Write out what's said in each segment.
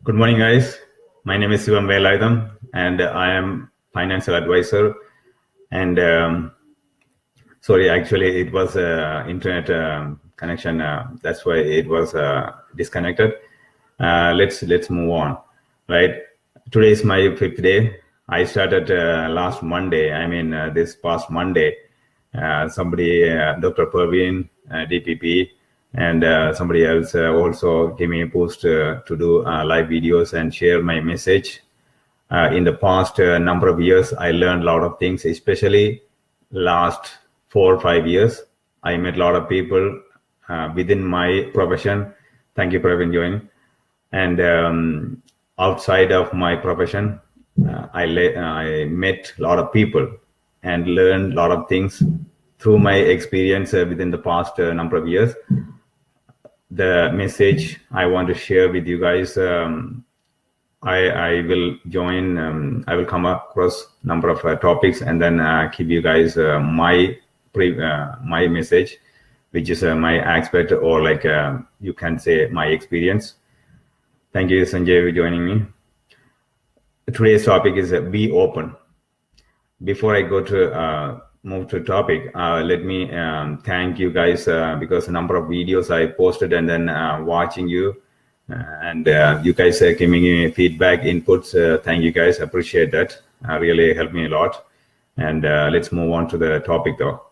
Good morning, guys. My name is Sivam Velayudham, and I am financial advisor. And sorry, actually, it was internet connection. That's why it was disconnected. Let's move on. Right. Today is my 5th day. I started last Monday. I mean, this past Monday. Somebody, Dr. Perveen, DPP, and somebody else also gave me a post to do live videos and share my message. In the past number of years, I learned a lot of things, especially last 4 or 5 years. I met a lot of people within my profession. Thank you for joining. And outside of my profession, I met a lot of people and learned a lot of things through my experience within the past number of years. The message I want to share with you guys, I will join, I will come across a number of topics and then give you guys my message, which is my aspect, or like you can say my experience. Thank you, Sanjay, for joining me. Today's topic is be open. Before I go to move to topic, let me thank you guys because a number of videos I posted and then watching you and you guys are giving me feedback, inputs. Thank you guys, appreciate that. Really helped me a lot. And let's move on to the topic though.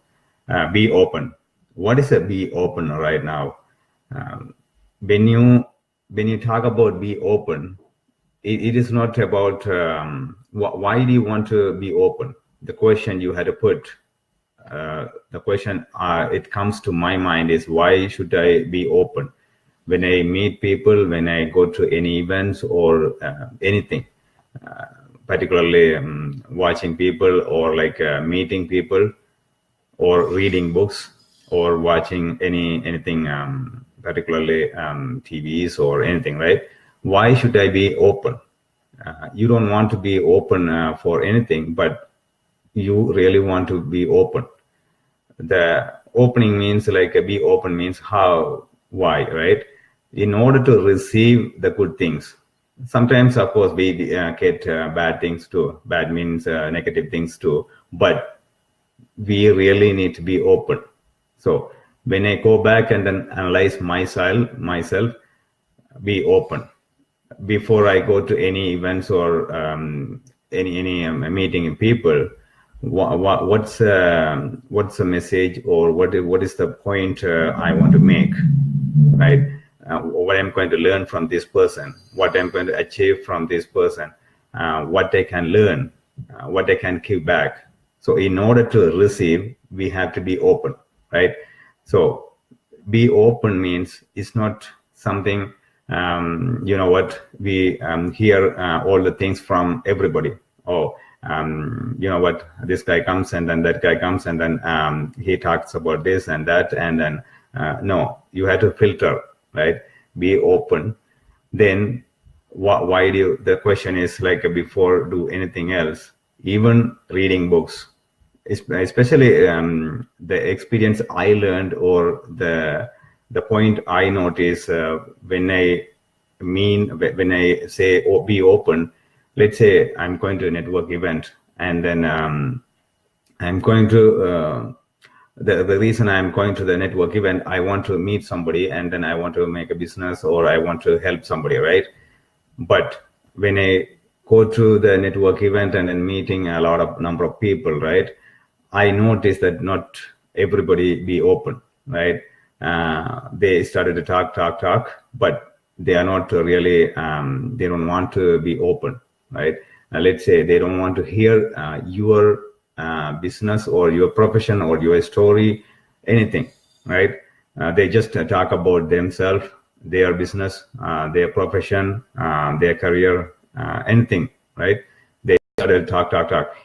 Be open. What is a be open right now? When you talk about be open, it is not about why do you want to be open. The question you had to put, the question it comes to my mind is, why should I be open? When I meet people, when I go to any events or anything, particularly watching people or like meeting people or reading books or watching anything, particularly TVs or anything, right? Why should I be open? You don't want to be open for anything, but you really want to be open. The opening means like be open means how, why, right? In order to receive the good things. Sometimes, of course, we get bad things too. Bad means negative things too. But we really need to be open. So when I go back and then analyze myself, be open. Before I go to any events or any meeting people, what's the message, or what is the point I want to make, right? What I'm going to learn from this person, what I'm going to achieve from this person, what I can learn, what I can give back. So in order to receive, we have to be open, right? So be open means it's not something, you know what, we hear all the things from everybody. Oh, you know what, this guy comes and then that guy comes and then he talks about this and that, and then no, you have to filter, right? Be open. Then why do you, the question is like, before do anything else, even reading books, especially the experience I learned, or the point I notice when I say be open. Let's say I'm going to a network event, and then I'm going to the reason I'm going to the network event, I want to meet somebody, and then I want to make a business, or I want to help somebody, right? But when I go to the network event and then meeting a lot of number of people, right, I noticed that not everybody be open, right? They started to talk, but they are not really, they don't want to be open, right? Let's say they don't want to hear your business or your profession or your story, anything, right? They just talk about themselves, their business, their profession, their career, anything, right? They started talk.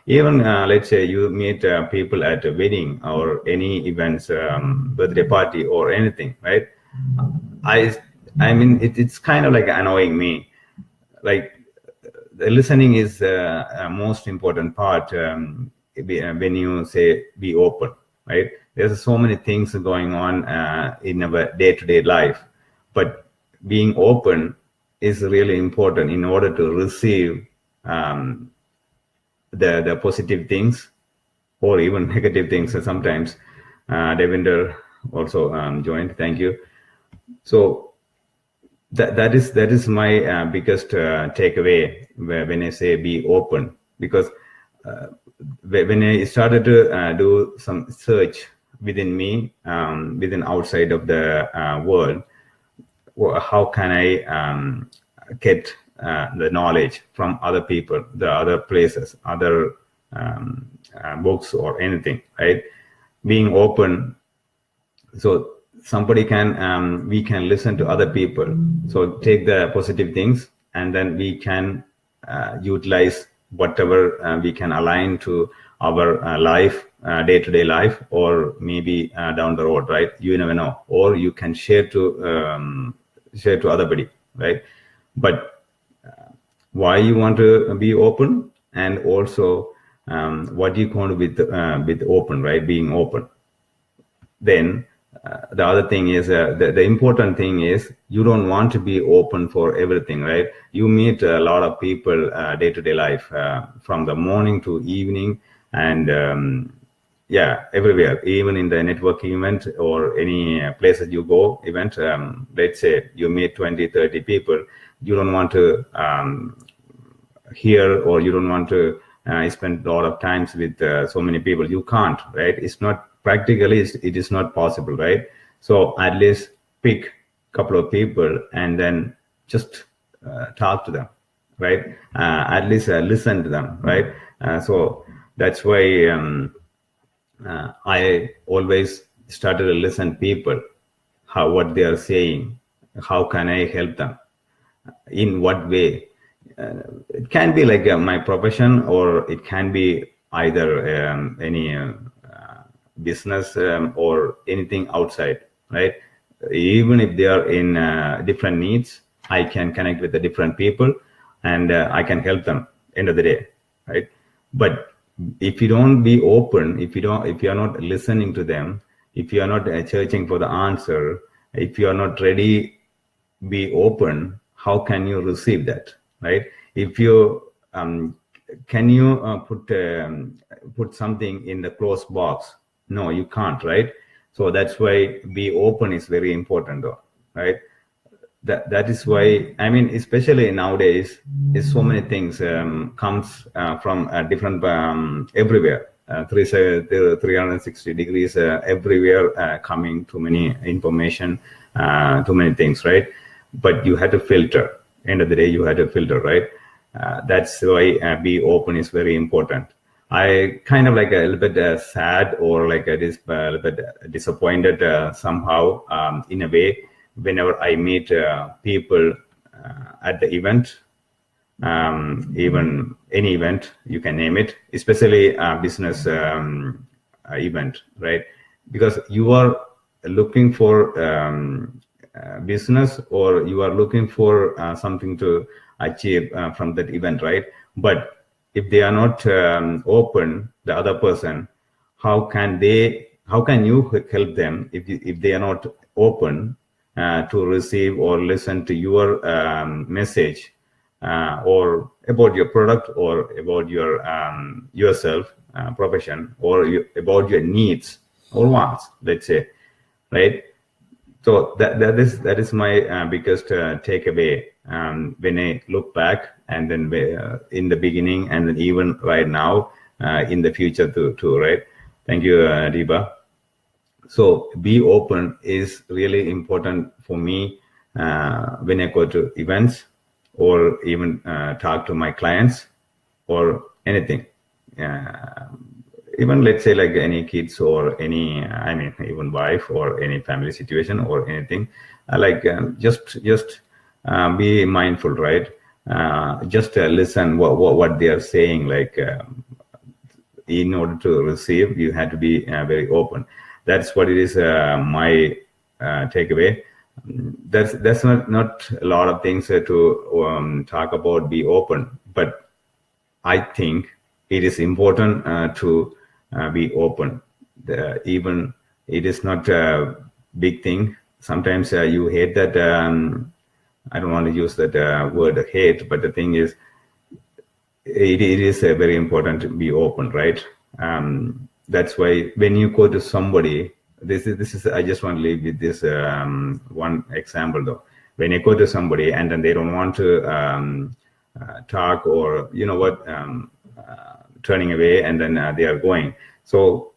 Even let's say you meet people at a wedding or any events, birthday party or anything, right? I mean, it's kind of like annoying me. Like, the listening is a most important part when you say be open, right? There's so many things going on in our day-to-day life, but being open is really important in order to receive the positive things or even negative things sometimes. Devinder also joined. Thank you. So that is my biggest takeaway when I say be open, because when I started to do some search within me, within outside of the world, how can I get the knowledge from other people, the other places, other books or anything, right? Being open, so somebody can we can listen to other people, so take the positive things, and then we can utilize whatever we can align to our life, day-to-day life, or maybe down the road, right? You never know. Or you can share to otherbody, right? But why you want to be open, and also what you want with open, right? Being open. Then the other thing is the important thing is you don't want to be open for everything, right? You meet a lot of people day-to-day life, from the morning to evening, and everywhere, even in the networking event or any places you go event. Let's say you meet 20-30 people, you don't want to hear, or you don't want to spend a lot of times with so many people. You can't, right? It's not practically, it is not possible, right? So at least pick a couple of people and then just talk to them, right? At least listen to them, right? So that's why I always started to listen to people, what they are saying, how can I help them, in what way. It can be like my profession, or it can be either any business or anything outside, right? Even if they are in different needs, I can connect with the different people, and I can help them end of the day, right? But if you don't be open, if you are not listening to them, if you are not searching for the answer, if you are not ready, be open, how can you receive that, right? If you can you put something in the closed box? No, you can't, right? So that's why be open is very important, though, right? That is why, I mean, especially nowadays, is so many things comes from different everywhere, 360 degrees everywhere, coming too many information, too many things, right? But you had to filter. End of the day, you had to filter, right? That's why be open is very important. I kind of like a little bit sad, or like a little bit disappointed somehow, in a way, whenever I meet people at the event, even any event, you can name it, especially a business event, right? Because you are looking for business, or you are looking for something to achieve from that event, right? But if they are not open, the other person, how can you help them if they are not open to receive or listen to your message, or about your product, or about your yourself, profession, or about your needs or wants, let's say, right? So that is my biggest takeaway when I look back, and then in the beginning, and then even right now, in the future too, right? Thank you, Deepa. So be open is really important for me when I go to events, or even talk to my clients, or anything. Even let's say like any kids, or any, I mean, even wife, or any family situation, or anything, like just be mindful, right? Just listen what they are saying, like in order to receive, you have to be very open. That's what it is, my takeaway. That's not a lot of things to talk about be open, but I think it is important to be open. Even it is not a big thing. Sometimes you hate that I don't want to use that word hate, but the thing is, it is very important to be open, right? That's why when you go to somebody, this is I just want to leave with this one example though. When you go to somebody and then they don't want to talk, or you know what, turning away, and then they are going. So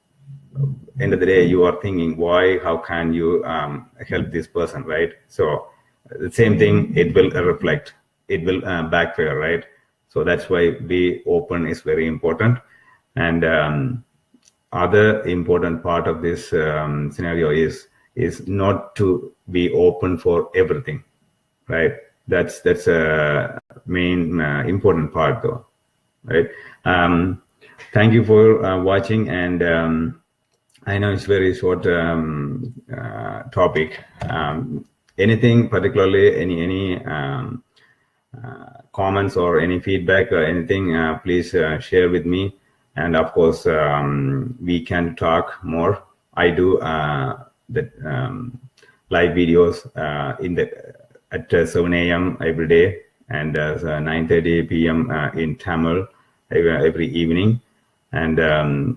end of the day, you are thinking, why? How can you help this person, right? So the same thing, it will reflect, it will backfire, right? So that's why be open is very important. And other important part of this scenario is not to be open for everything, right? That's a main important part though, right? Thank you for watching, and I know it's very short topic. Anything particularly, any comments or any feedback or anything, please share with me. And of course, we can talk more. I do the live videos at 7 a.m. every day, and 9:30 p.m. In Tamil every evening. And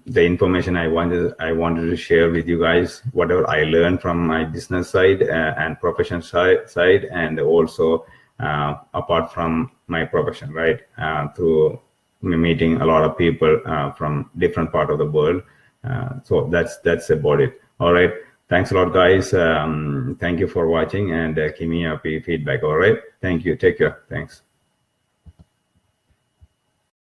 the information I wanted to share with you guys, whatever I learned from my business side and profession side, and also apart from my profession, right? Through meeting a lot of people from different part of the world. So that's about it. All right. Thanks a lot, guys. Thank you for watching, and give me a feedback. All right. Thank you. Take care. Thanks.